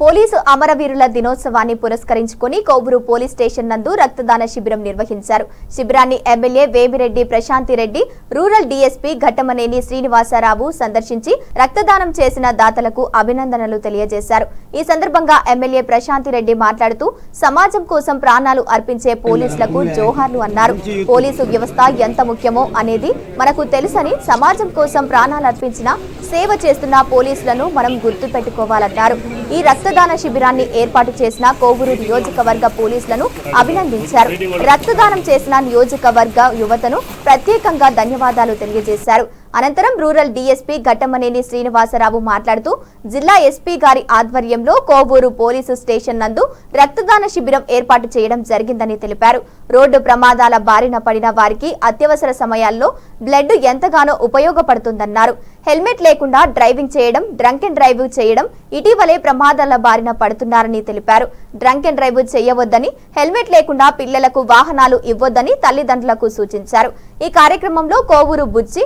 Police అమరవీరుల దినోత్సవాన్ని పురస్కరించుకుని కోవూరు పోలీస్ స్టేషన్ నందు రక్తదాన శిబిరం నిర్వహించారు. శిబిరాన్ని MLA Vemireddy Prashanthireddy, rural DSP Ghattamaneni Srinivasarao సందర్శించి రక్తదానం చేసిన దాతలకు అభినందనలు తెలియజేశారు. ఈ సందర్భంగా ఎమ్మెల్యే ప్రశాంతిరెడ్డి మాట్లాడుతూ సమాజం కోసం ప్రాణాలు అర్పించే పోలీసులకు జోహార్లు అన్నారు. పోలీసు వ్యవస్థ ఎంత ముఖ్యమో అనేది మనకు తెలుసని, సమాజం కోసం ప్రాణాలు అర్పించిన సేవ చేస్తున్న పోలీసులను మనం గుర్తుపెట్టుకోవాలన్నారు. ఈ రక్తదాన శిబిరాన్ని ఏర్పాటు చేసిన కోవూరు నియోజకవర్గ పోలీసులను అభినందించారు. రక్తదానం చేసిన నియోజకవర్గ యువతను ప్రత్యేకంగా ధన్యవాదాలు తెలియజేశారు. అనంతరం రూరల్ డీఎస్పీ ఘట్టమనేని శ్రీనివాసరావు మాట్లాడుతూ జిల్లా ఎస్పీ గారి ఆధ్వర్యంలో కోవూరు పోలీసు స్టేషన్ నందు రక్తదాన శిబిరం ఏర్పాటు చేయడం జరిగిందని తెలిపారు. రోడ్డు ప్రమాదాల బారిన పడిన వారికి అత్యవసర సమయాల్లో బ్లడ్ ఎంతగానో ఉపయోగపడుతుందన్నారు. హెల్మెట్ లేకుండా డ్రైవింగ్ చేయడం, డ్రంక్ అండ్ డ్రైవ్ చేయడం ఇటీవలే ప్రమాదాల బారిన పడుతున్నారని తెలిపారు. డ్రంక్ అండ్ డ్రైవ్ చేయవద్దని, హెల్మెట్ లేకుండా పిల్లలకు వాహనాలు ఇవ్వొద్దని తల్లిదండ్రులకు సూచించారు. ఈ కార్యక్రమంలో కోవూరు బుజ్జి,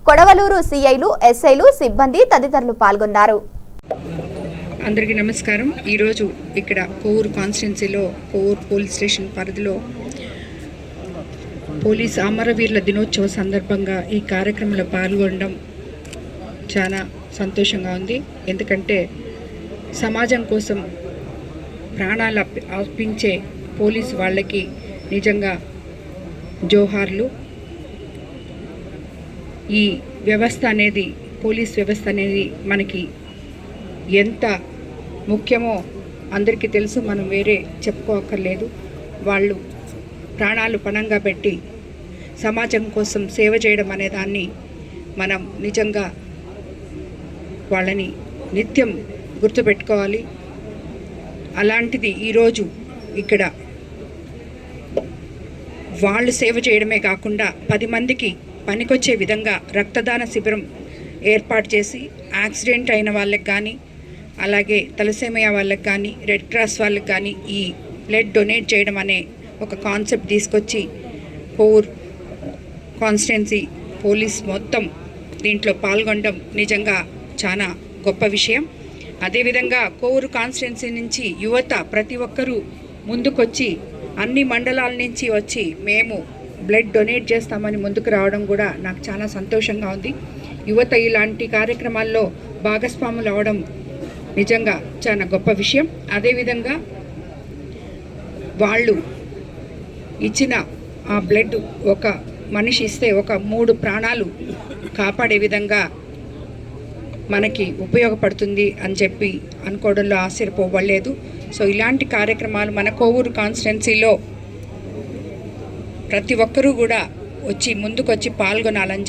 కొడవలూరు సిఐలు, ఎస్ఐలు, సిబ్బంది తదితరులు పాల్గొన్నారు. అందరికీ నమస్కారం. ఈరోజు ఇక్కడ కోవూరు కాన్స్టిట్యున్సీలో కోవూరు పోలీస్ స్టేషన్ పరిధిలో పోలీస్ అమరవీరుల దినోత్సవ సందర్భంగా ఈ కార్యక్రమంలో పాల్గొనడం చాలా సంతోషంగా ఉంది. ఎందుకంటే సమాజం కోసం ప్రాణాలు అర్పించే పోలీసు వాళ్ళకి నిజంగా జోహార్లు. ఈ వ్యవస్థ అనేది, పోలీస్ వ్యవస్థ అనేది మనకి ఎంత ముఖ్యమో అందరికీ తెలుసు, మనం వేరే చెప్పుకోక్కర్లేదు. వాళ్ళు ప్రాణాలు పణంగా పెట్టి సమాజం కోసం సేవ చేయడం అనే దాన్ని మనం నిజంగా వాళ్ళని నిత్యం గుర్తుపెట్టుకోవాలి. అలాంటిది ఈరోజు ఇక్కడ వాళ్ళు సేవ చేయడమే కాకుండా 10 మందికి పనికొచ్చే విధంగా రక్తదాన శిబిరం ఏర్పాటు చేసి యాక్సిడెంట్ అయిన వాళ్ళకి కానీ, అలాగే తలసేమియా వాళ్ళకి కానీ, రెడ్ క్రాస్ వాళ్ళకి కానీ ఈ బ్లడ్ డొనేట్ చేయడం అనే ఒక కాన్సెప్ట్ తీసుకొచ్చి కోవూర్ కాన్స్టిట్యున్సీ పోలీస్ మొత్తం దీంట్లో పాల్గొనడం నిజంగా చాలా గొప్ప విషయం. అదేవిధంగా కోవూరు కాన్స్టిట్యున్సీ నుంచి యువత ప్రతి ఒక్కరూ ముందుకొచ్చి అన్ని మండలాల నుంచి వచ్చి మేము బ్లడ్ డొనేట్ చేస్తామని ముందుకు రావడం కూడా నాకు చాలా సంతోషంగా ఉంది. యువత ఇలాంటి కార్యక్రమాల్లో భాగస్వాములు అవడం నిజంగా చాలా గొప్ప విషయం. అదేవిధంగా వాళ్ళు ఇచ్చిన ఆ బ్లడ్ ఒక మనిషి ఇస్తే ఒక 3 ప్రాణాలు కాపాడే విధంగా మనకి ఉపయోగపడుతుంది అని చెప్పి అనుకోవడంలో ఆశ్చర్యపోవలేదు. సో ఇలాంటి కార్యక్రమాలు మన కోవూరు కాన్స్టిట్యున్సీలో ప్రతి ఒక్కరూ కూడా వచ్చి ముందుకొచ్చి పాల్గొనాలని చెప్పి